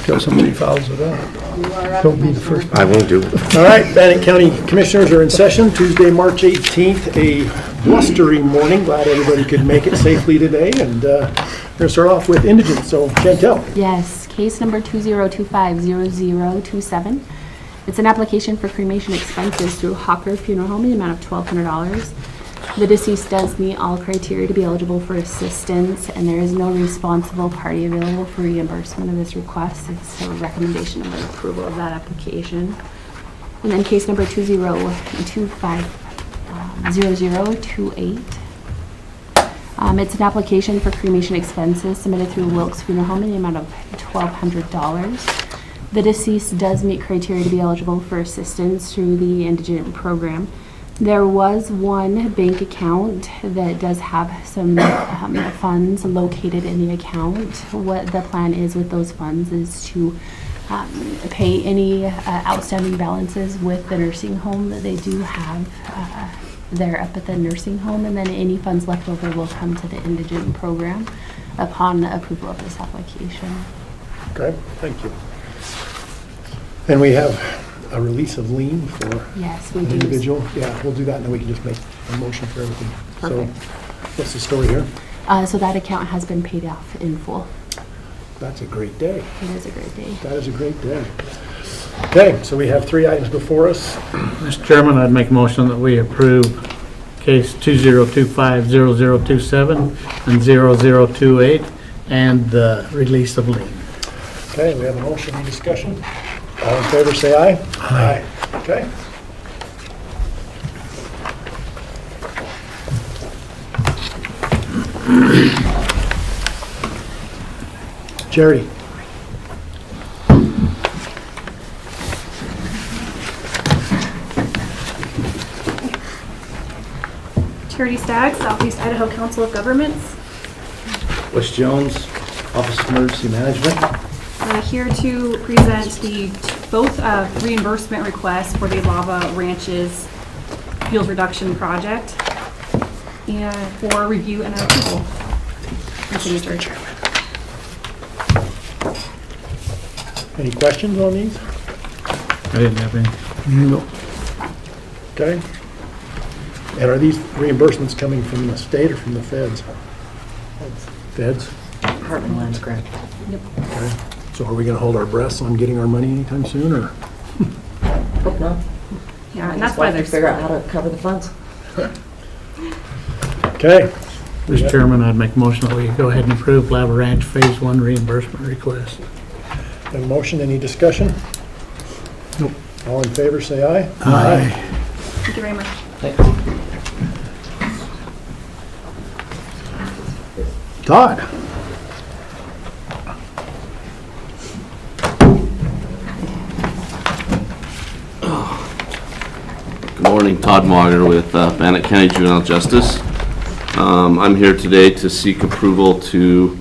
until somebody follows it up. Don't be the first. I won't do. All right, Bannock County Commissioners are in session Tuesday, March 18th, a blustering morning. Glad everybody could make it safely today. And we're going to start off with indigent. So, Chantel. Yes, case number 2025-0027. It's an application for cremation expenses through Hawker Funeral Home in the amount of $1,200. The deceased does meet all criteria to be eligible for assistance, and there is no responsible party available for reimbursement of this request. It's a recommendation of approval of that application. And then case number 2025-0028. It's an application for cremation expenses submitted through Wilkes Funeral Home in the amount of $1,200. The deceased does meet criteria to be eligible for assistance through the indigent program. There was one bank account that does have some funds located in the account. What the plan is with those funds is to pay any outstanding balances with the nursing home that they do have there up at the nursing home, and then any funds left over will come to the indigent program upon approval of this application. Okay, thank you. And we have a release of lien for Yes, we an do. individual. Yeah, we'll do that, and then we can just make a motion for everything. Perfect. So, what's the story here? So that account has been paid off in full. That's a great day. It is a great day. That is a great day. Okay, so we have 3 items before us. Mr. Chairman, I'd make a motion that we approve case 2025-0027 and 0028 and the release of lien. Okay, we have a motion. Any discussion? All in favor, say aye. Aye. Okay. Jerry. Charity Stagg, Southeast Idaho Council of Governments. Wes Jones, Office of Emergency Management. Here to present both reimbursement requests for the Lava Ranches Fuels Reduction Project and for review and approval. Mr. Chairman. Any questions on these? I didn't have any. No. Okay. And are these reimbursements coming from the state or from the feds? Feds? Department of Lands Grant. Okay. So are we going to hold our breaths on getting our money anytime soon, or? Hope not. Yeah, and that's why they're figure out how to cover the funds. Okay. Mr. Chairman, I'd make a motion that we go ahead and approve Lava Ranch Phase 1 reimbursement request. Have a motion, any discussion? Nope. All in favor, say aye. Aye. Thank you very much. Thanks. Todd? Good morning, Todd Mauger with Bannock County Juvenile Justice. I'm here today to seek approval to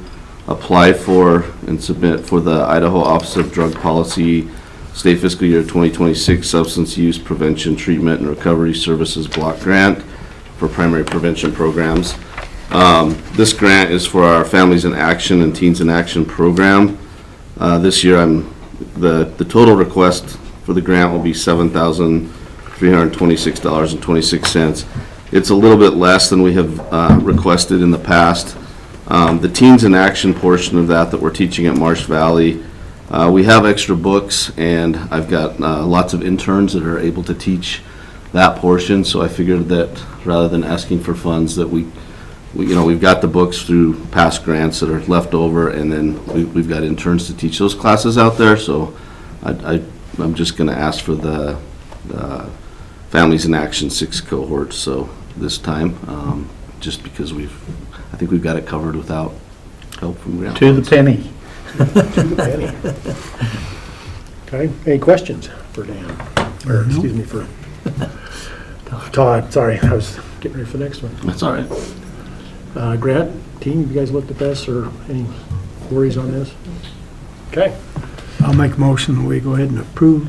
apply for and submit for the Idaho Office of Drug Policy State Fiscal Year 2026 Substance Use Prevention, Treatment, and Recovery Services Block Grant for primary prevention programs. This grant is for our Families in Action and Teens in Action program. This year, the total request for the grant will be $7,326.26. It's a little bit less than we have requested in the past. The Teens in Action portion of that we're teaching at Marsh Valley, we have extra books, and I've got lots of interns that are able to teach that portion, so I figured that rather than asking for funds that we've got the books through past grants that are left over, and then we've got interns to teach those classes out there, so I'm just going to ask for the Families in Action 6 cohort, so this time, just because I think we've got it covered without help from grant. To the penny. To the penny. Okay, any questions for Dan? Or, excuse me, for Todd. Sorry, I was getting ready for the next one. That's all right. Grant, team, have you guys looked at this, or any worries on this? Okay. I'll make a motion, we go ahead and approve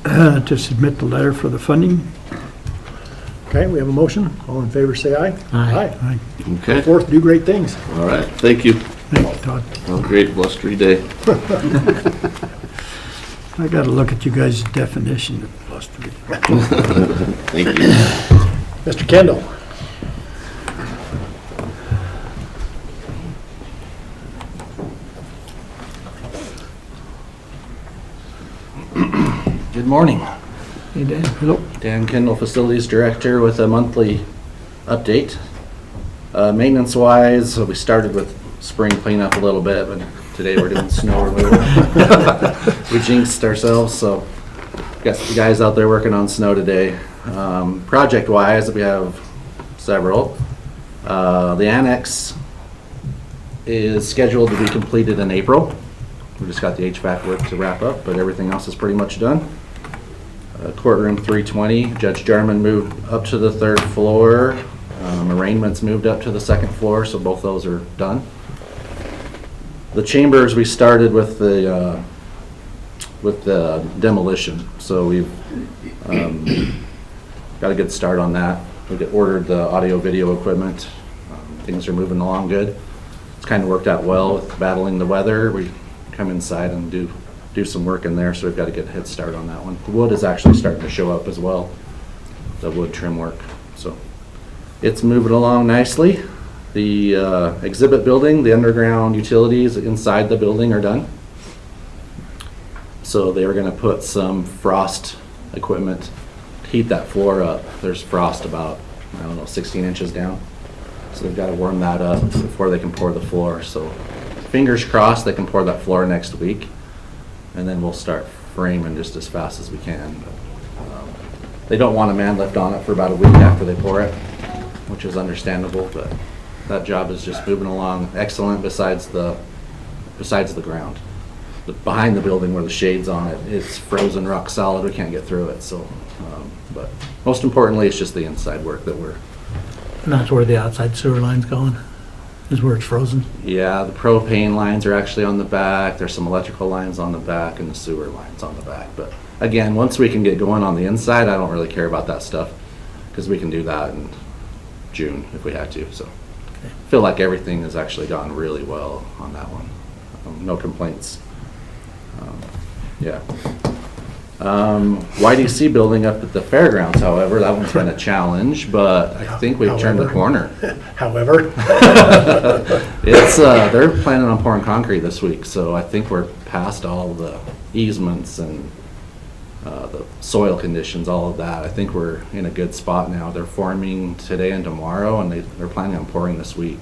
to submit the letter for the funding. Okay, we have a motion. All in favor, say aye. Aye. Aye. Okay, Fourth, do great things. all right, thank you. Thank you, Todd. Have a great blustery day. I gotta look at you guys' definition of blustery. Thank you. Mr. Kendall? Good morning. Hey, Dan. Hello. Dan Kendall, Facilities Director with a monthly update. Maintenance-wise, we started with spring cleanup a little bit, but today we're doing snow removal. We jinxed ourselves, so got the guys out there working on snow today. Project-wise, we have several. The annex is scheduled to be completed in April. We just got the HVAC work to wrap up, but everything else is pretty much done. Courtroom 320, Judge Jarman moved up to the 3rd floor. Arraignments moved up to the 2nd floor, so both those are done. The chambers, we started with the demolition, so we've got a good start on that. We ordered the audio-video equipment. Things are moving along good. It's kind of worked out well with battling the weather. We come inside and do some work in there, so we've got a good head start on that one. The wood is actually starting to show up as well, the wood trim work. So it's moving along nicely. The exhibit building, the underground utilities inside the building are done. So they were going to put some frost equipment to heat that floor up. There's frost about, 16 inches down. So they've got to warm that up before they can pour the floor. So fingers crossed they can pour that floor next week. And then we'll start framing just as fast as we can. They don't want a man lift on it for about a week after they pour it, which is understandable, but that job is just moving along excellent besides the ground. Behind the building where the shade's on it, it's frozen rock solid. We can't get through it. So, but most importantly, it's just the inside work that we're. And that's where the outside sewer line's going, is where it's frozen. Yeah, the propane lines are actually on the back. There's some electrical lines on the back and the sewer lines on the back. But again, once we can get going on the inside, I don't really care about that stuff because we can do that in June if we had to. So I feel like everything has actually gone really well on that one. No complaints. Yeah. YDC building up at the fairgrounds, however, that one's been a challenge, but I think we've turned the corner. However. It's they're planning on pouring concrete this week, so I think we're past all the easements and the soil conditions, all of that. I think we're in a good spot now. They're forming today and tomorrow, and they're planning on pouring this week.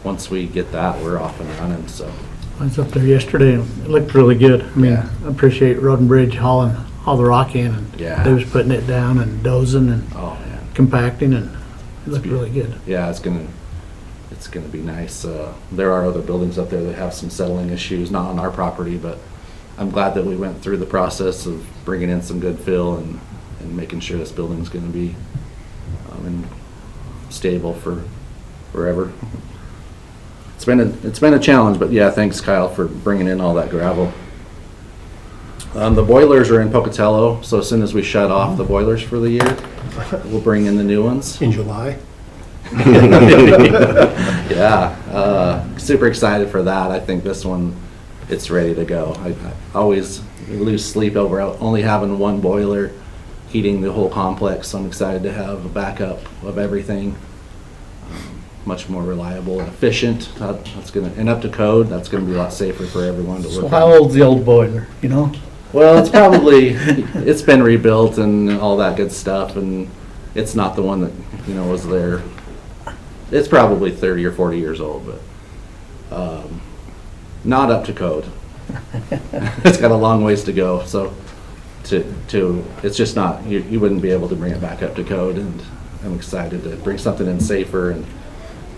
Once we get that, we're off and running, so. I was up there yesterday and it looked really good. I mean, Yeah. I appreciate Road and Bridge hauling all the rock in and Yeah. they was putting it down and dozing and Oh, man. compacting and it looked really good. Yeah, it's gonna be nice. There are other buildings up there that have some settling issues, not on our property, but I'm glad that we went through the process of bringing in some good fill and making sure this building's gonna be and stable for forever. It's been a challenge, but yeah, thanks Kyle for bringing in all that gravel. The boilers are in Pocatello, so as soon as we shut off the boilers for the year, we'll bring in the new ones. In July. Yeah, super excited for that. I think this one, it's ready to go. I always lose sleep over only having one boiler heating the whole complex, so I'm excited to have a backup of everything. Much more reliable and efficient. That's gonna, and up to code, that's gonna be a lot safer for everyone to work So on. how old's the old boiler, you know? Well, it's probably, it's been rebuilt and all that good stuff, and it's not the one that, was there. It's probably 30 or 40 years old, but not up to code. It's got a long ways to go, so it's just not, you wouldn't be able to bring it back up to code, and I'm excited to bring something in safer. And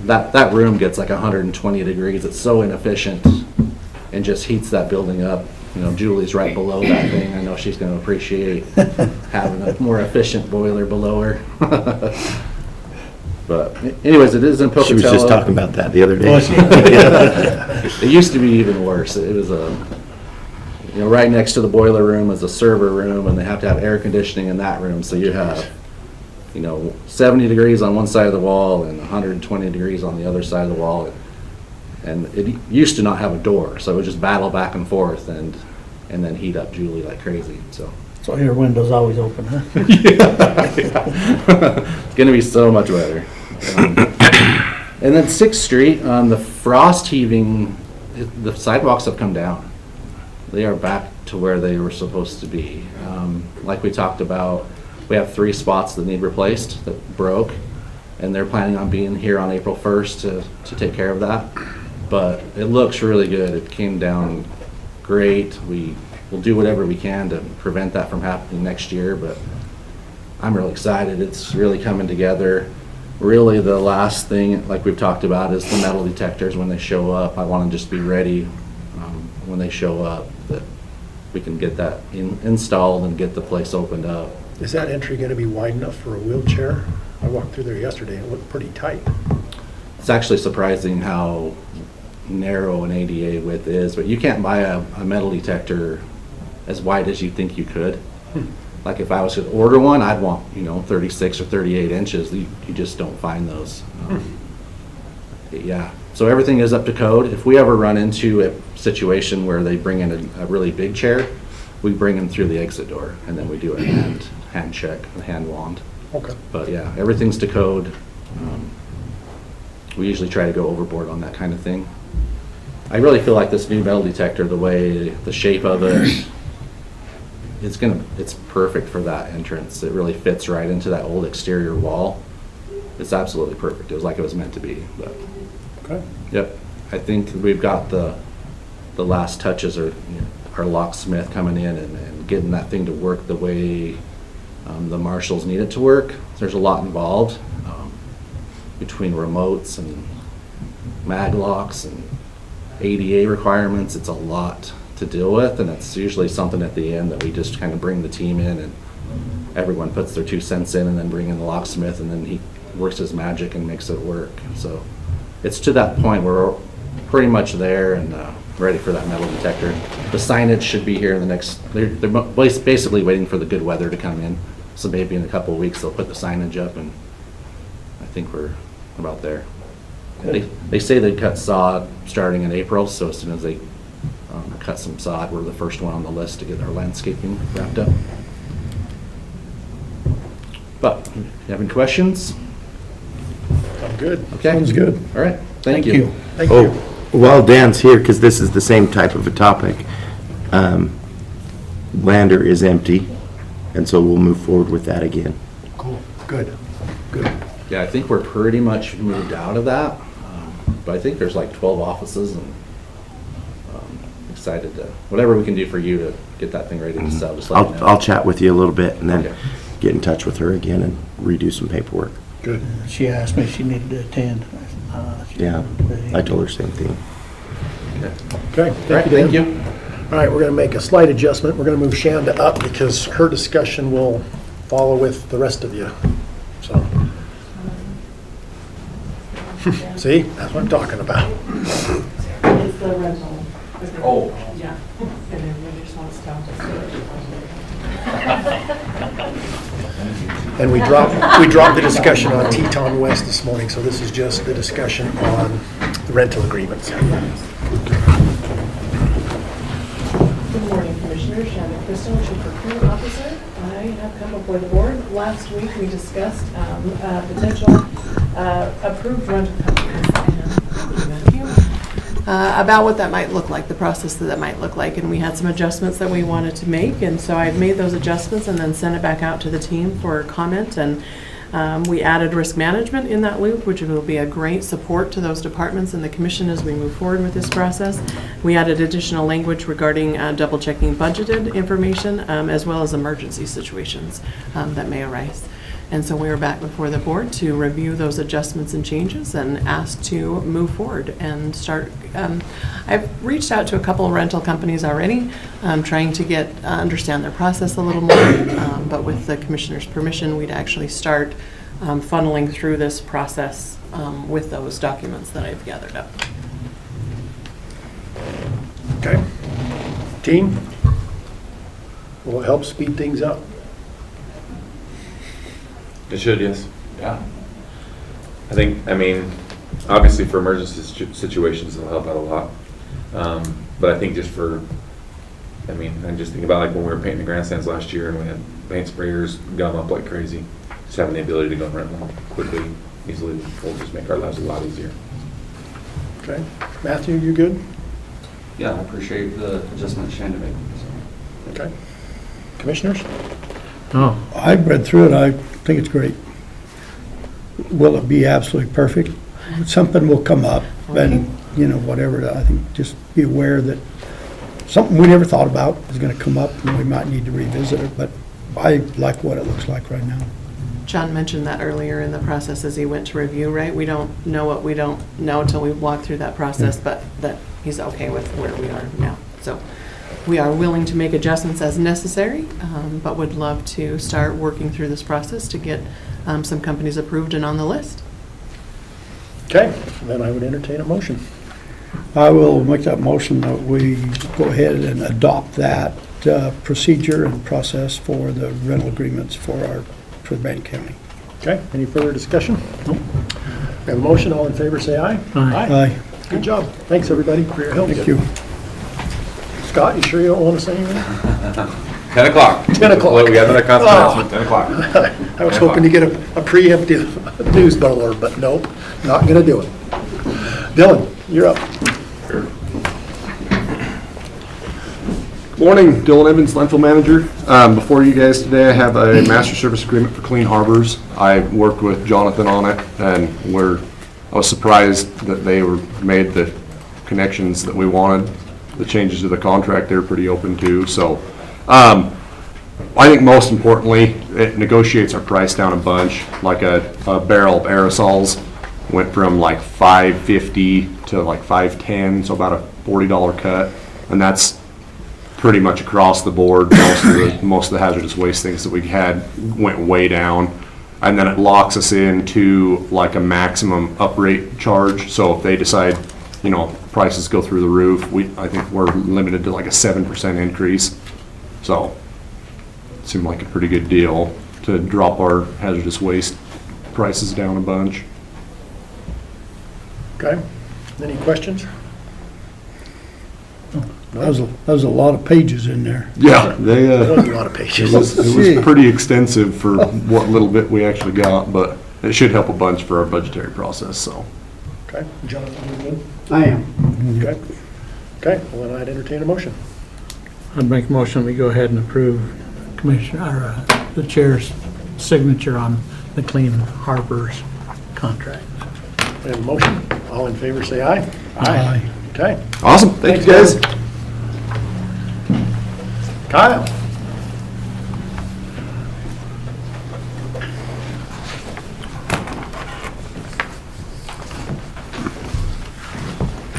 that room gets like 120 degrees. It's so inefficient and just heats that building up. Julie's right below that thing. I know she's going to appreciate having a more efficient boiler below her. But anyways, it is in Pocatello. She was just talking about that the other day. It used to be even worse. It was right next to the boiler room is a server room, and they have to have air conditioning in that room. So you have 70 degrees on one side of the wall and 120 degrees on the other side of the wall. And it used to not have a door, so it would just battle back and forth and then heat up Julie like crazy, so. So your window's always open, huh? It's gonna be so much better. And then 6th Street, the frost heaving, the sidewalks have come down. They are back to where they were supposed to be. Like we talked about, we have 3 spots that need replaced, that broke, and they're planning on being here on April 1st to take care of that. But it looks really good. It came down great. We will do whatever we can to prevent that from happening next year, but I'm really excited. It's really coming together. Really, the last thing, like we've talked about, is the metal detectors when they show up. I want to just be ready when they show up, that we can get that installed and get the place opened up. Is that entry going to be wide enough for a wheelchair? I walked through there yesterday and it looked pretty tight. It's actually surprising how narrow an ADA width is, but you can't buy a metal detector as wide as you think you could. Like if I was to order one, I'd want, 36 or 38 inches. You just don't find those. Yeah, so everything is up to code. If we ever run into a situation where they bring in a really big chair, we bring them through the exit door and then we do a hand check, a hand wand. Okay. But yeah, everything's to code. We usually try to go overboard on that kind of thing. I really feel like this new metal detector, the shape of it, it's perfect for that entrance. It really fits right into that old exterior wall. It's absolutely perfect. It was like it was meant to be. But Okay. yep, I think we've got the last touches are our locksmith coming in and getting that thing to work the way the marshals need it to work. There's a lot involved between remotes and mag locks and ADA requirements. It's a lot to deal with, and it's usually something at the end that we just kind of bring the team in and everyone puts their 2 cents in and then bring in the locksmith and then he works his magic and makes it work. So it's to that point where we're pretty much there and ready for that metal detector. The signage should be here in the next, they're basically waiting for the good weather to come in. So maybe in a couple of weeks they'll put the signage up, and I think we're about there. They say they cut sod starting in April, so as soon as they cut some sod, we're the first one on the list to get our landscaping wrapped up. But, you have any questions? I'm good. Okay. Sounds good. All right, thank you. Thank Oh, you. while Dan's here, because this is the same type of a topic, Lander is empty, and so we'll move forward with that again. Cool. Good. Good. Yeah, I think we're pretty much moved out of that, but I think there's like 12 offices, and excited to, whatever we can do for you to get that thing ready to sell, just let me know. I'll chat with you a little bit and then Okay. get in touch with her again and redo some paperwork. Good. She asked me if she needed to attend. Yeah, I told her the same thing. Okay. All right, Thank you, Dan. thank you. All right, we're going to make a slight adjustment. We're going to move Shanda up because her discussion will follow with the rest of you. So, see, that's what I'm talking about. It's the rental. Oh. Yeah, and everybody just wants to. And we dropped the discussion on Teton West this morning, so this is just the discussion on the rental agreements. Good morning, Commissioners. Shanda Crystal, Chief Procurement Officer. I have come before the board. Last week, we discussed potential approved rental companies. Thank you. About what that might look like, the process that might look like, and we had some adjustments that we wanted to make, and so I've made those adjustments and then sent it back out to the team for comment, and we added risk management in that loop, which will be a great support to those departments and the commission as we move forward with this process. We added additional language regarding double checking budgeted information as well as emergency situations that may arise. And so we are back before the board to review those adjustments and changes and ask to move forward and start. I've reached out to a couple of rental companies already, trying to understand their process a little more. But with the commissioner's permission, we'd actually start funneling through this process with those documents that I've gathered up. Okay. Team, will it help speed things up? It should, yes. Yeah. I mean, obviously for emergency situations, it'll help out a lot. But I think just I'm just thinking about like when we were painting the grandstands last year and we had paint sprayers gum up like crazy. Just having the ability to go and rent one quickly, easily, will just make our lives a lot easier. Okay. Matthew, you good? Yeah, I appreciate the adjustment Shanda made. Okay. Commissioners? Oh, I've read through it, I think it's great. Will it be absolutely perfect? Something will come up, and, whatever, I think just be aware that something we never thought about is gonna come up, and we might need to revisit it, but I like what it looks like right now. John mentioned that earlier in the process as he went to review, right? We don't know what we don't know until we walk through that process, but that he's okay with where we are now. So we are willing to make adjustments as necessary, but would love to start working through this process to get some companies approved and on the list. Okay, then I would entertain a motion. I will make that motion that we go ahead and adopt that procedure and process for the rental agreements for Bannock County. Okay, any further discussion? We have a motion, all in favor, say aye. Aye. Good job. Thanks, everybody, for your help. Thank you. Scott, you sure you don't want to say anything? 10 o'clock. 10 o'clock. Well, we got another council announcement, 10 o'clock. I was hoping to get a preemptive news bulletin, but nope, not going to do it. Dylan, you're up. Morning, Dylan Evans, landfill manager. Before you guys today, I have a master service agreement for Clean Harbors. I worked with Jonathan on it, and I was surprised that they made the connections that we wanted. The changes to the contract they're pretty open to. So I think most importantly, it negotiates our price down a bunch. Like a barrel of aerosols went from like $5.50 to like $5.10, so about a $40 cut, and that's pretty much across the board. Most of the hazardous waste things that we had went way down, and then it locks us into like a maximum uprate charge. So if they decide, prices go through the roof, I think we're limited to like a 7% increase. So it seemed like a pretty good deal to drop our hazardous waste prices down a bunch. Okay, any questions? That was a lot of pages in there. Yeah, There was a lot of pages. it was pretty extensive for what little bit we actually got, but it should help a bunch for our budgetary process, so. Okay, Jonathan, you good? I am. Okay. Okay, well then I'd entertain a motion. I'd make a motion, we go ahead and approve the chair's signature on the Clean Harbors contract. We have a motion. All in favor, say aye. Aye. Okay. Awesome, thank you guys. Kyle?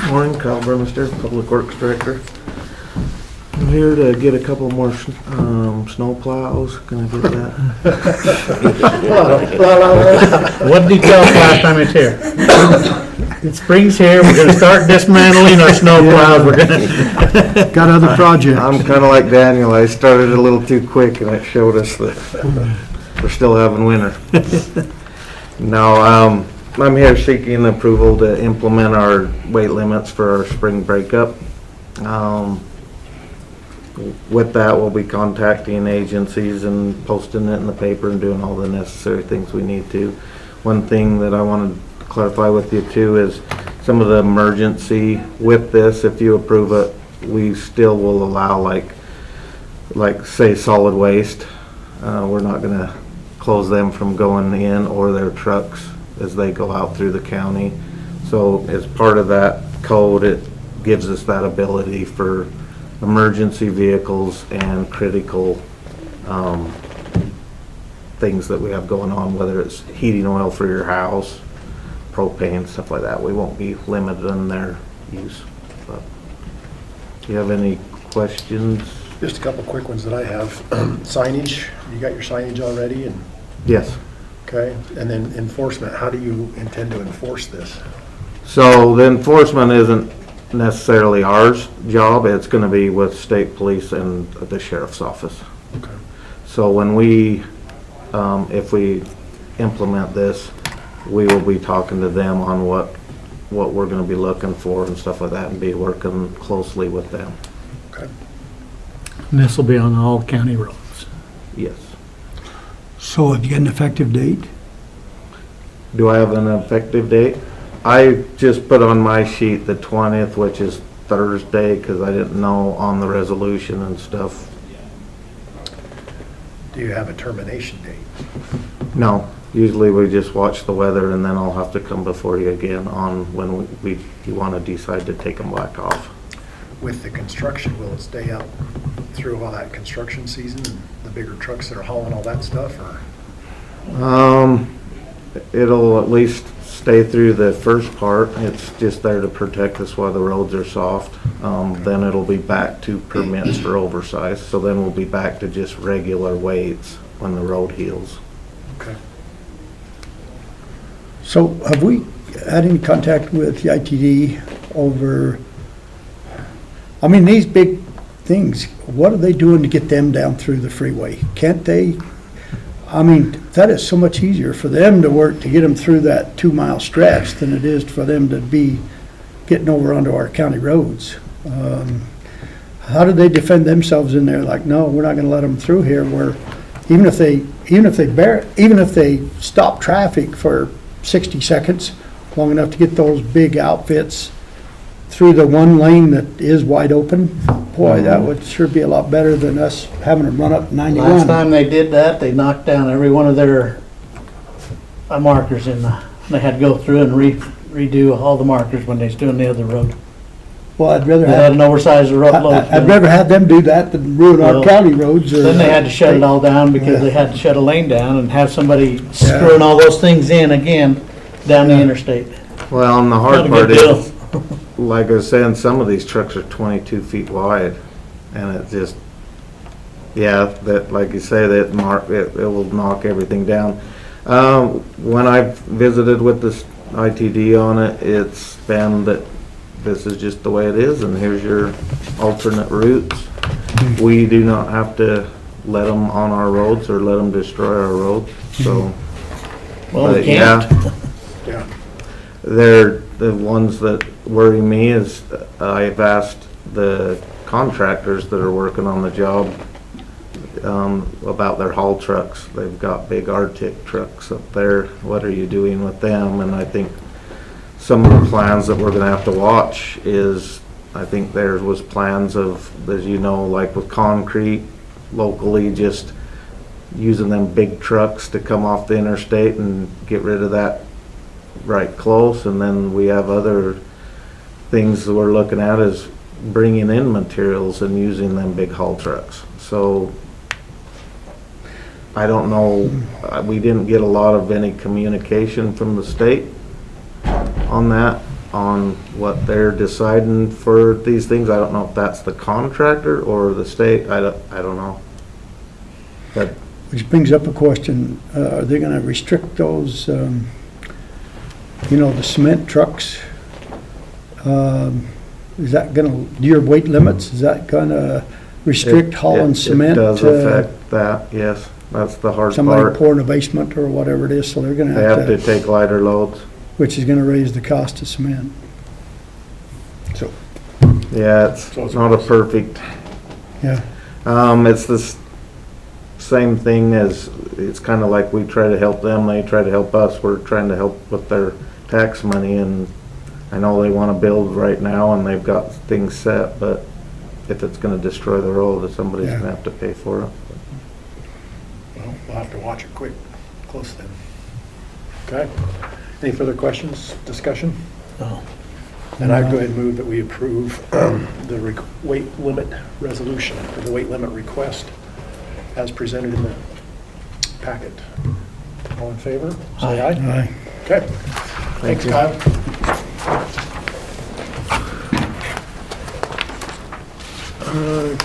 Morning, Kyle Burmester, Public Works Director. I'm here to get a couple more snow plows. Can I get that? What did he tell us last time he was here? Spring's here, we're gonna start dismantling our snow plows, we're gonna. Got other projects. I'm kind of like Daniel. I started a little too quick, and it showed us that we're still having winter. No, I'm here seeking approval to implement our weight limits for our spring breakup. With that, we'll be contacting agencies and posting it in the paper and doing all the necessary things we need to. One thing that I wanted to clarify with you too is some of the emergency with this, if you approve it, we still will allow like say solid waste. We're not gonna close them from going in or their trucks as they go out through the county. So as part of that code, it gives us that ability for emergency vehicles and critical things that we have going on, whether it's heating oil for your house, propane, stuff like that. We won't be limited in their use. But do you have any questions? Just a couple quick ones that I have. Signage, you got your signage already? And Yes. okay, and then enforcement, how do you intend to enforce this? So the enforcement isn't necessarily ours job. It's going to be with state police and the sheriff's office. Okay. So when we, if we implement this, we will be talking to them on what what we're gonna be looking for and stuff like that, and be working closely with them. Okay. And this will be on all county roads. Yes. So have you got an effective date? Do I have an effective date? I just put on my sheet the 20th, which is Thursday, because I didn't know on the resolution and stuff. Do you have a termination date? No, usually we just watch the weather, and then I'll have to come before you again on when you want to decide to take them back off. With the construction, will it stay up through all that construction season and the bigger trucks that are hauling all that stuff, or? It'll at least stay through the first part. It's just there to protect us while the roads are soft. Then it'll be back to permits for oversized, so then we'll be back to just regular weights when the road heals. Okay. So have we had any contact with the ITD over, I mean, these big things, what are they doing to get them down through the freeway? Can't they, I mean, that is so much easier for them to work to get them through that 2-mile stretch than it is for them to be getting over onto our county roads. How do they defend themselves in there? Like, no, we're not gonna let them through here, where even if they stop traffic for 60 seconds, long enough to get those big outfits through the one lane that is wide open, boy, that would sure be a lot better than us having them run up 91. Last time they did that, they knocked down every one of their markers they had to go through and redo all the markers when they was doing the other road. Well, I'd rather They had an have, oversized road. I'd rather have them do that than ruin our Well, county roads. Or Then they had to shut it all down because they had to shut a lane down and have somebody screwing all those things in again down the interstate. Well, and the Not hard a part good deal. is, like I was saying, some of these trucks are 22 feet wide, and it just, yeah, that, like you say, it will knock everything down. When I've visited with this ITD on it, it's been that this is just the way it is, and here's your alternate routes. We do not have to let them on our roads or let them destroy our roads, so. Well, but we can't. Yeah. They're the ones that worry me is I've asked the contractors that are working on the job about their haul trucks. They've got big Arctic trucks up there. What are you doing with them? And I think some of the plans that we're gonna have to watch is, I think there was plans of, as you know, like with concrete, locally just using them big trucks to come off the interstate and get rid of that right close. And then we have other things that we're looking at is bringing in materials and using them big haul trucks. So I don't know, we didn't get a lot of any communication from the state on that, on what they're deciding for these things. I don't know if that's the contractor or the state. I don't know. But Which brings up a question, are they gonna restrict those, the cement trucks? Is that gonna, your weight limits, is that gonna restrict hauling cement? It does affect that, yes. That's the hard Somebody part. pour in a basement or whatever it is, so they're gonna They have to take lighter loads. which is gonna raise the cost of cement. So, Yeah, it's not a perfect. yeah, It's this same thing as, it's kind of like we try to help them, they try to help us. We're trying to help with their tax money, and I know they want to build right now and they've got things set, but if it's going to destroy the road, somebody's going to have to pay for it. Well, we'll have to watch it close then. Okay. Any further questions, discussion? No. And I'd go ahead and move that we approve the weight limit resolution, or the weight limit request as presented in the packet. All in favor? Say aye. aye. Okay. Thanks, Kyle.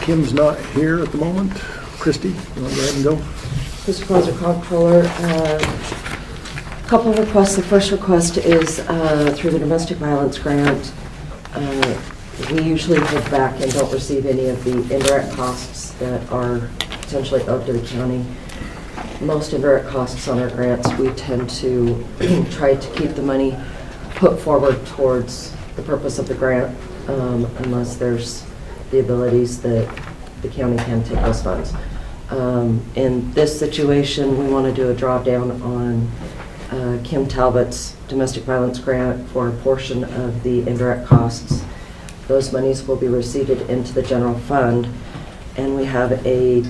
Kim's not here at the moment. Christie, you want to go ahead and go? Mr. Closer, Comptroller, couple of requests. The first request is through the domestic violence grant. We usually hold back and don't receive any of the indirect costs that are potentially owed to the county. Most indirect costs on our grants, we tend to try to keep the money put forward towards the purpose of the grant, unless there's the abilities that the county can take those funds. In this situation, we want to do a drawdown on Kim Talbot's domestic violence grant for a portion of the indirect costs. Those monies will be received into the general fund, and we have a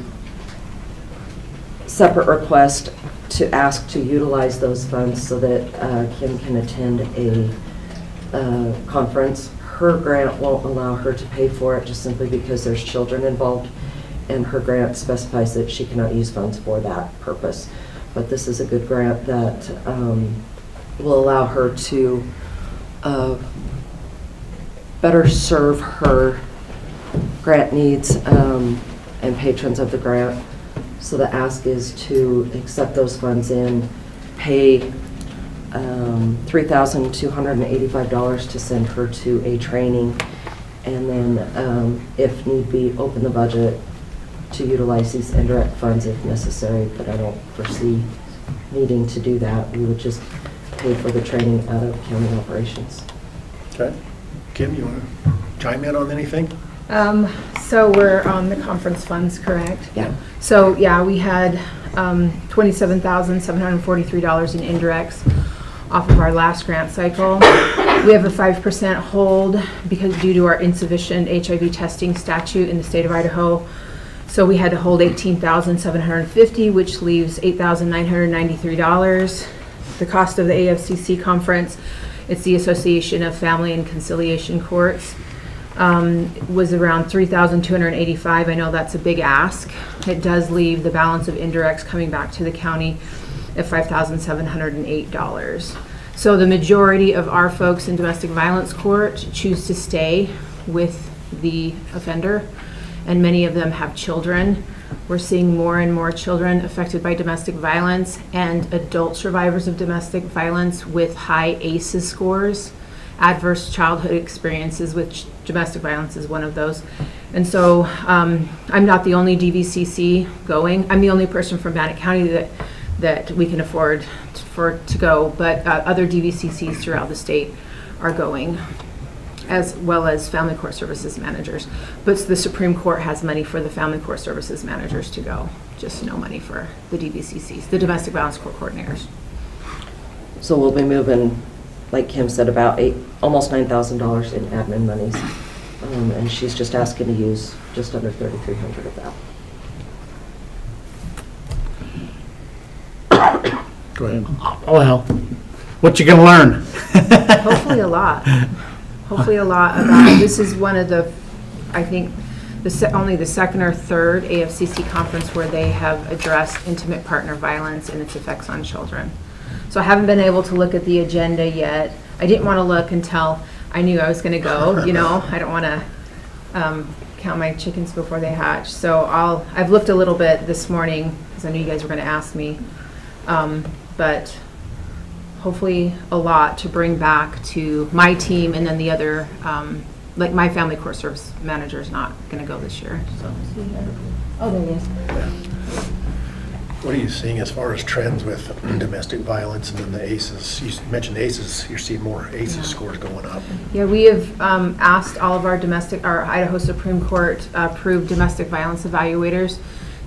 separate request to ask to utilize those funds so that Kim can attend a conference. Her grant won't allow her to pay for it just simply because there's children involved, and her grant specifies that she cannot use funds for that purpose. But this is a good grant that will allow her to better serve her grant needs and patrons of the grant. So the ask is to accept those funds in, pay $3,285 to send her to a training, and then if need be, open the budget to utilize these indirect funds if necessary, but I don't foresee needing to do that. We would just pay for the training out of county operations. Okay. Kim, you want to chime in on anything? So we're on the conference funds, correct? Yeah. So, yeah, we had $27,743 in indirects off of our last grant cycle. We have a 5% hold because due to our insufficient HIV testing statute in the state of Idaho. So we had to hold $18,750, which leaves $8,993. The cost of the AFCC conference, it's the Association of Family and Conciliation Courts, was around $3,285. I know that's a big ask. It does leave the balance of indirects coming back to the county at $5,708. So the majority of our folks in domestic violence court choose to stay with the offender, and many of them have children. We're seeing more and more children affected by domestic violence and adult survivors of domestic violence with high ACEs scores. Adverse childhood experiences with domestic violence is one of those. And so I'm not the only DVCC going. I'm the only person from Bannock County that we can afford to go, but other DVCCs throughout the state are going, as well as family court services managers. But the Supreme Court has money for the family court services managers to go, just no money for the DVCCs, the domestic violence court coordinators. So we'll be moving, like Kim said, about almost $9,000 in admin monies. And she's just asking to use just under $3,300 of that. Go ahead. Well, what you gonna learn? Hopefully a lot. Hopefully a lot about, this is one of the, I think, only the second or third AFCC conference where they have addressed intimate partner violence and its effects on children. So I haven't been able to look at the agenda yet. I didn't want to look until I knew I was going to go, you know. I don't want to count my chickens before they hatch. So I've looked a little bit this morning because I knew you guys were going to ask me. But hopefully a lot to bring back to my team, and then the other, like my family court service manager is not going to go this year. So, oh, there he is. What are you seeing as far as trends with domestic violence and then the ACEs? You mentioned ACEs, you're seeing more ACEs scores going up. Yeah, we have asked all of our Idaho Supreme Court approved domestic violence evaluators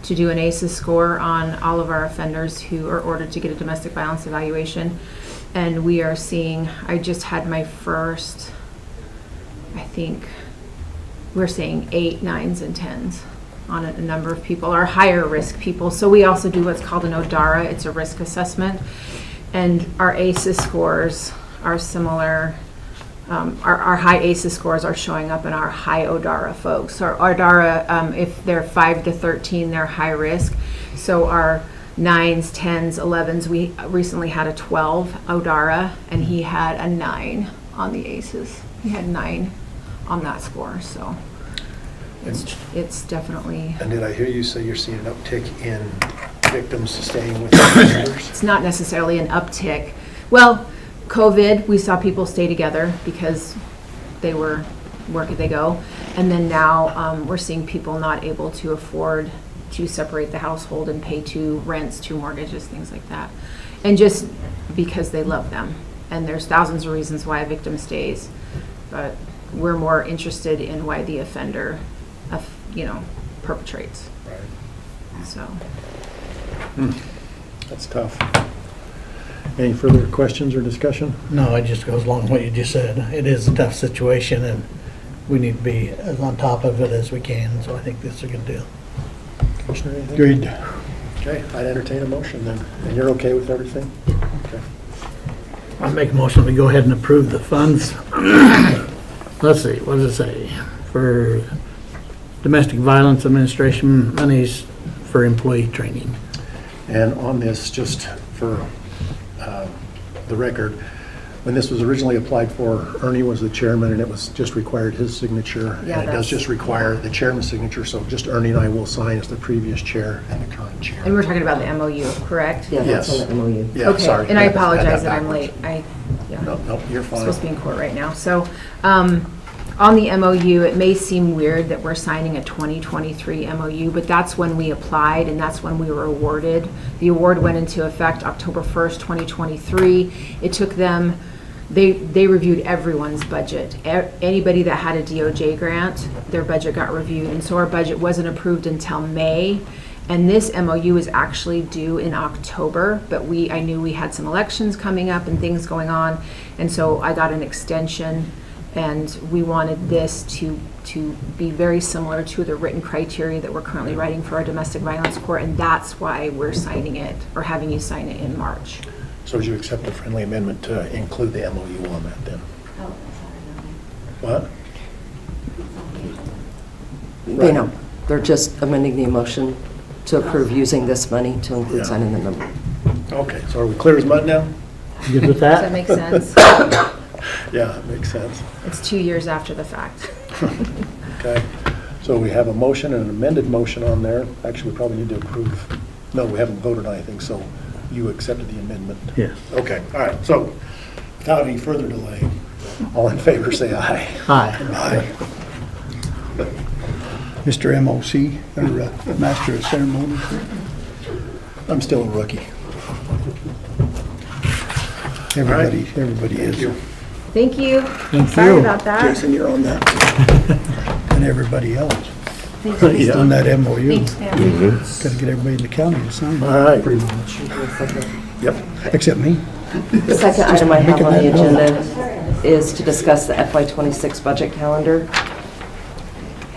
to do an ACEs score on all of our offenders who are ordered to get a domestic violence evaluation. And we are seeing, I just had my first, I think, we're seeing 8, 9s, and 10s on a number of people, or higher risk people. So we also do what's called an ODARA, it's a risk assessment. And our ACEs scores are similar. Our high ACEs scores are showing up in our high ODARA folks. Our ODARA, if they're 5 to 13, they're high risk. So our 9s, 10s, 11s, we recently had a 12 ODARA, and he had a 9 on the ACEs. He had 9 on that score, so it's definitely. And did I hear you say you're seeing an uptick in victims staying with their offenders? It's not necessarily an uptick. Well, COVID, we saw people stay together because they were, where could they go? And then now we're seeing people not able to afford to separate the household and pay 2 rents, 2 mortgages, things like that. And just because they love them. And there's thousands of reasons why a victim stays, but we're more interested in why the offender, perpetrates. Right. So. That's tough. Any further questions or discussion? No, it just goes along with what you just said. It is a tough situation, and we need to be as on top of it as we can, so I think this is a good deal. Commissioner, anything? Agreed. Okay, I'd entertain a motion then. And you're okay with everything? Okay. I make a motion, we go ahead and approve the funds. Let's see, what does it say? For Domestic Violence Administration monies for employee training. And on this, just for the record, when this was originally applied for, Ernie was the chairman, and it was just required his signature. Yeah, And it does just require the chairman's signature, so just Ernie and I will sign as the previous chair and the current chair. And we're talking about the MOU, correct? Yeah, that's Yes. on the MOU. Yeah, Okay, sorry. and I had apologize that I'm backwards. late. No, you're fine. Supposed to be in court right now. So, on the MOU, it may seem weird that we're signing a 2023 MOU, but that's when we applied and that's when we were awarded. The award went into effect October 1st, 2023. It took them, they reviewed everyone's budget. Anybody that had a DOJ grant, their budget got reviewed, and so our budget wasn't approved until May. And this MOU is actually due in October, but I knew we had some elections coming up and things going on, and so I got an extension, and we wanted this to be very similar to the written criteria that we're currently writing for our domestic violence court, and that's why we're signing it, or having you sign it in March. So would you accept the friendly amendment to include the MOU on that then? What? They know. They're just amending the motion to approve using this money to include Yeah. signing the number. Okay, so are we clear as mud now? Good with Does that that? make sense? Yeah, it makes sense. It's 2 years after the fact. Okay, so we have a motion and an amended motion on there. Actually, we probably need to approve. No, we haven't voted on anything, so you accepted the amendment. Yes. Okay, all right, so without any further delay, all in favor, say aye. Aye. Aye. Mr. MOC, or Master of Ceremonies. I'm still a rookie. Everybody is. Thank you. Thank Sorry you. about that. Jason, you're on that. And everybody else Thanks, Yeah. on that MOU. Thanks, Pam. Got to get everybody in the county to sign, All right. Yep. except me. The second item I have making on the that known. agenda is to discuss the FY26 budget calendar.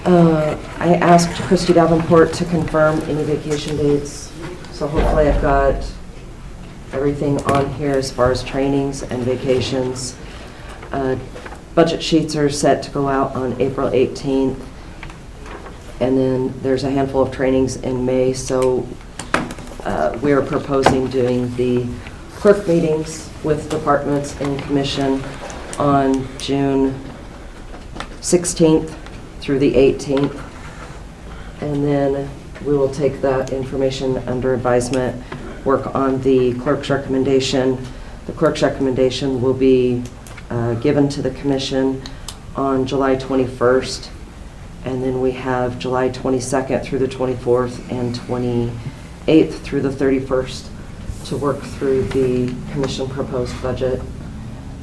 I asked Christy Davenport to confirm any vacation dates, so hopefully I've got everything on here as far as trainings and vacations. Budget sheets are set to go out on April 18th, and then there's a handful of trainings in May, so we are proposing doing the clerk meetings with departments and commission on June 16th through the 18th, and then we will take that information under advisement, work on the clerk's recommendation. The clerk's recommendation will be given to the commission on July 21st, and then we have July 22nd through the 24th and 28th through the 31st to work through the commission proposed budget,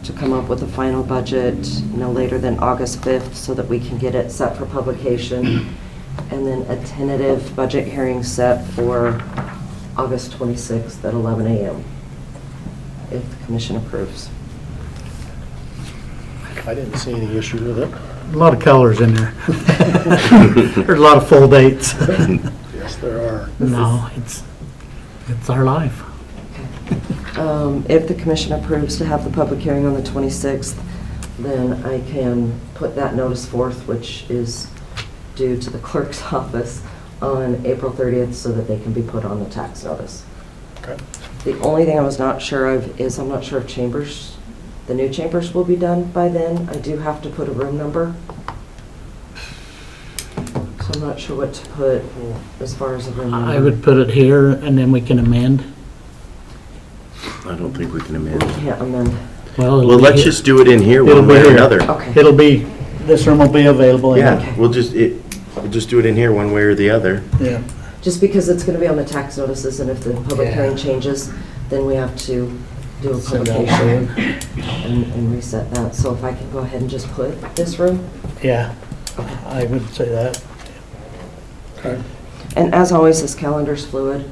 to come up with a final budget no later than August 5th so that we can get it set for publication, and then a tentative budget hearing set for August 26th at 11 a.m. if the commission approves. I didn't see any issue with it. A lot of colors in there. There's a lot of full dates. Yes, there are. No, it's our life. If the commission approves to have the public hearing on the 26th, then I can put that notice forth, which is due to the clerk's office on April 30th so that they can be put on the tax notice. Okay. The only thing I was not sure of is I'm not sure if the new chambers will be done by then. I do have to put a room number. So I'm not sure what to put as far as a room number. I would put it here, and then we can amend. I don't think we can amend. We can't amend. Well, Well, let's just do it in here It'll one be way or here. another. Okay. It'll be, this room will be available. Yeah, Okay. we'll just do it in here one way or the other. Yeah. Just because it's going to be on the tax notices, and if the public Yeah. hearing changes, then we have to do do a Send out publication and reset that. So if I can go ahead and just put this room. Yeah, I would say that. Okay. And as always, this calendar's fluid.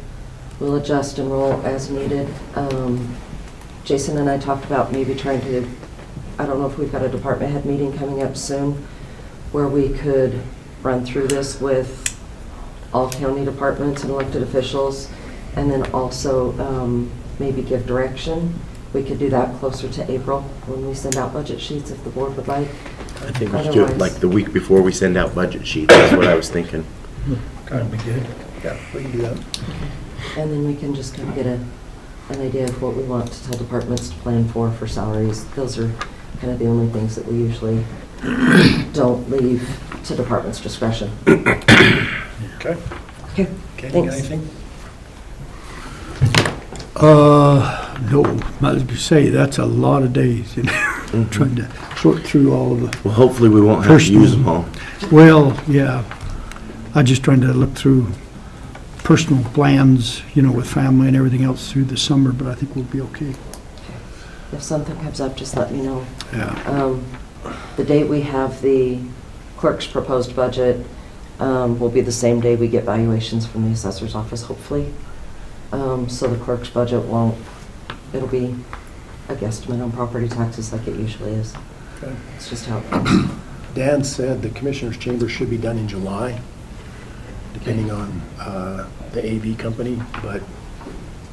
We'll adjust and roll as needed. Jason and I talked about maybe trying to, I don't know if we've got a department head meeting coming up soon, where we could run through this with all county departments and elected officials, and then also maybe give direction. We could do that closer to April when we send out budget sheets if the board would like. I think we should do it like the week before we send out budget sheets, that's what I was thinking. That'd be good. Yeah, we can do that. And then we can just kind of get an idea of what we want to tell departments to plan for salaries. Those are kind of the only things that we usually don't leave to department's discretion. Okay. Okay, Ken, you got thanks. anything? No, as you say, that's a lot of days, you know, trying to sort through all of the, Well, hopefully we won't have to use them all. well, yeah. I'm just trying to look through personal plans, you know, with family and everything else through the summer, but I think we'll be okay. If something comes up, just let me know. Yeah. The date we have the clerk's proposed budget will be the same day we get valuations from the assessor's office, hopefully. So the clerk's budget it'll be a guesstimate on property taxes like it usually is. Okay. It's just how it goes. Dan said the commissioner's chamber should be done in July, depending on the AV company, but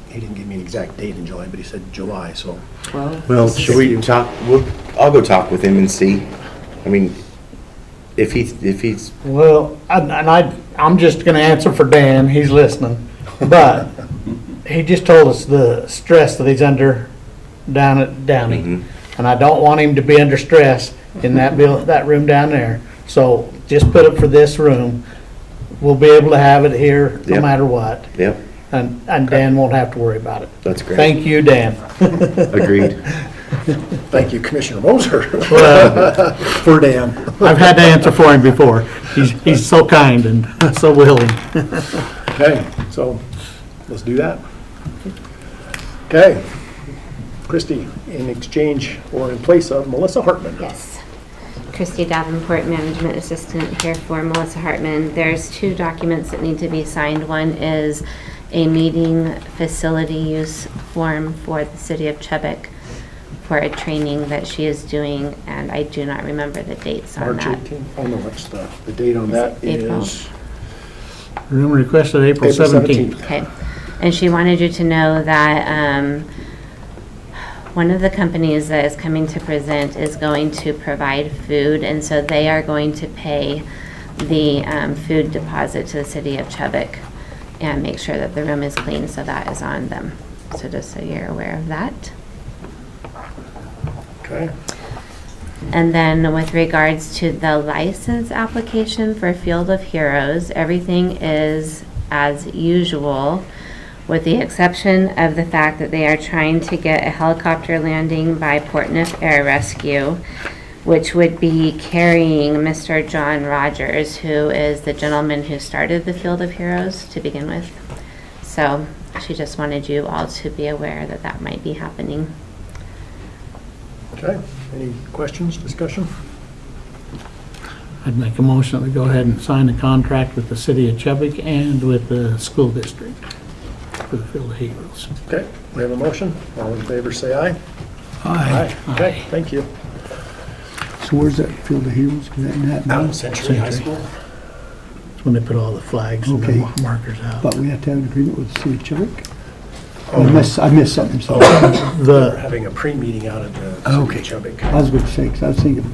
he didn't give me an exact date in July, but he said July, so. Well, should we talk, I'll go talk with him and see. I mean, if he's, Well, I'm just gonna answer for Dan, he's listening, but he just told us the stress that he's under down at Downey. Mhm. And I don't want him to be under stress in that room down there. So just put it for this room. We'll be able to have it here no Yep. matter what. yep, And Dan won't have to worry about it. that's great. Thank you, Dan. Agreed. Thank you, Commissioner Moser, Well, for Dan. I've had to answer for him before. He's so kind and so willing. Okay, so let's do that. Okay. Christie, in exchange or in place of Melissa Hartman. Yes. Christy Davenport, Management Assistant here for Melissa Hartman. There's 2 documents that need to be signed. One is a meeting facility use form for the city of Chubbuck for a training that she is doing, and I do not remember the dates on March that. 18th. Oh, no, what's the date on that April. is Room requested April 17th. Okay. And she wanted you to know that one of the companies that is coming to present is going to provide food, and so they are going to pay the food deposit to the city of Chubbuck and make sure that the room is clean, so that is on them. So just so you're aware of that. Okay. And then with regards to the license application for Field of Heroes, everything is as usual, with the exception of the fact that they are trying to get a helicopter landing by Portneuf Air Rescue, which would be carrying Mr. John Rogers, who is the gentleman who started the Field of Heroes to begin with. So she just wanted you all to be aware that that might be happening. Okay. Any questions, discussion? I'd make a motion that we go ahead and sign a contract with the city of Chubbuck and with the school district for the Field of Heroes. Okay, we have a motion. All in favor, say aye. Aye. Okay, thank you. So where's that Field of Heroes? Is that in that Out now? in Century High School. It's when they put all the flags and Okay. the markers out. But we have to have an agreement with the city of Chubbuck? Oh. I missed something, so. We're having a pre-meeting out at the Okay. city of Chubbuck. I was going to say, 'cause I was thinking,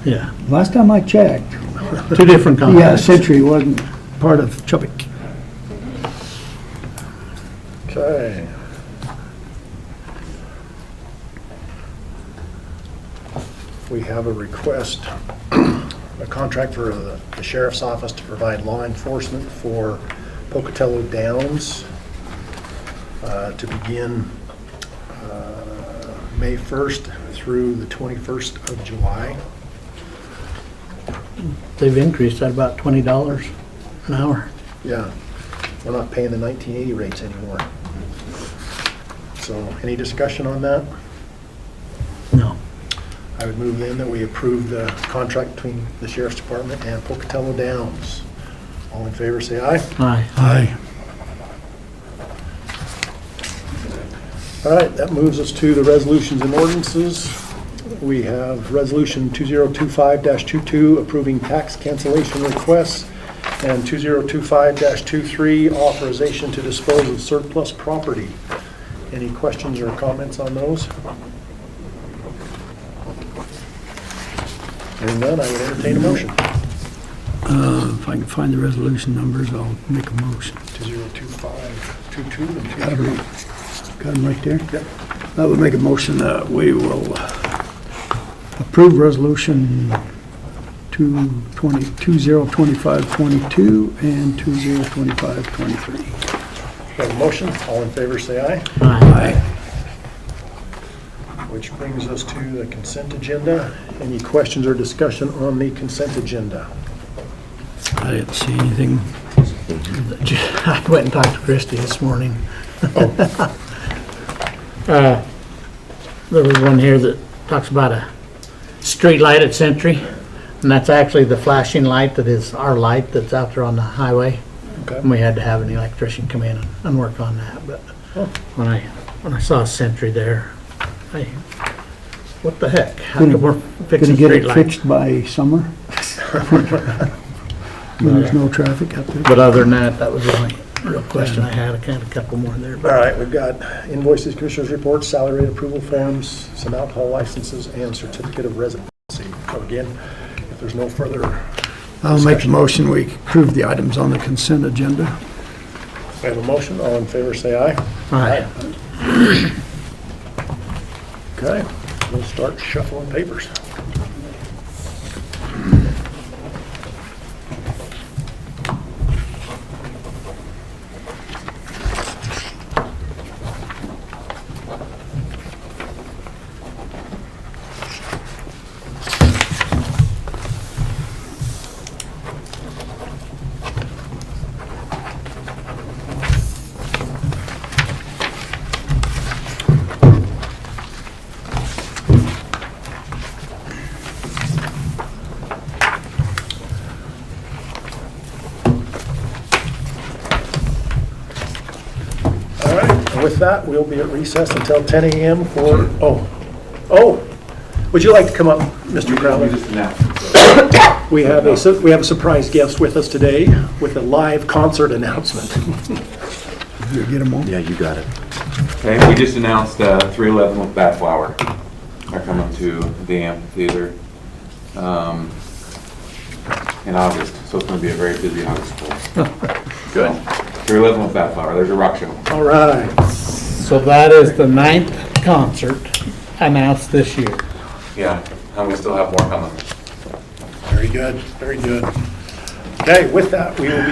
Yeah, last time I checked, 2 different yeah, contracts. Century wasn't part of Chubbuck. Okay. We have a request, a contract for the sheriff's office to provide law enforcement for Pocatello Downs to begin May 1st through the 21st of July. They've increased that about $20 an hour. Yeah, we're not paying the 1980 rates anymore. So any discussion on that? No. I would move then that we approve the contract between the Sheriff's Department and Pocatello Downs. All in favor, say aye. Aye. Aye. All right, that moves us to the resolutions and ordinances. We have Resolution 2025-22 approving tax cancellation requests and 2025-23 authorization to dispose of surplus property. Any questions or comments on those? Hearing none, I would entertain a motion. If I can find the resolution numbers, I'll make a motion. 2025-22 and Got 23. them right there? Yep. I would make a motion that we will approve resolution 2025-22 and 2025-23. We have a motion. All in favor, say aye. Aye. Which brings us to the consent agenda. Any questions or discussion on the consent agenda? I didn't see anything. I went and talked to Christie this morning. There was one here that talks about a street light at Century, and that's actually the flashing light that is our light that's out there on the highway. Okay. And we had to have an electrician come in and work on that, but when I saw Century there, what the heck? How come we're Gonna fixing get street it lights? fixed by summer? When there's no traffic up there? But other than that, that was the only real question I had. I had a couple more there. All right, we've got invoices, commissioners' reports, salary rate approval forms, some alcohol licenses, and certificate of residency. So again, if there's no further I'll make a motion, we approve the items on the consent agenda. We have a motion. All in favor, say aye. Aye. Okay, we'll start shuffling papers. With that, we'll be at recess until 10 a.m. for, would you like to come up, Mr. Crowley? We have a surprise guest with us today with a live concert announcement. You get them all? Yeah, you got it. Okay, we just announced 311 with Bad Flower are coming to the amphitheater in August, so it's going to be a very busy August for us. Good. 311 with Bad Flower, there's a rock show. All right. So that is the 9th concert announced this year. Yeah, and we still have more coming. Very good, very good. Okay, with that, we will be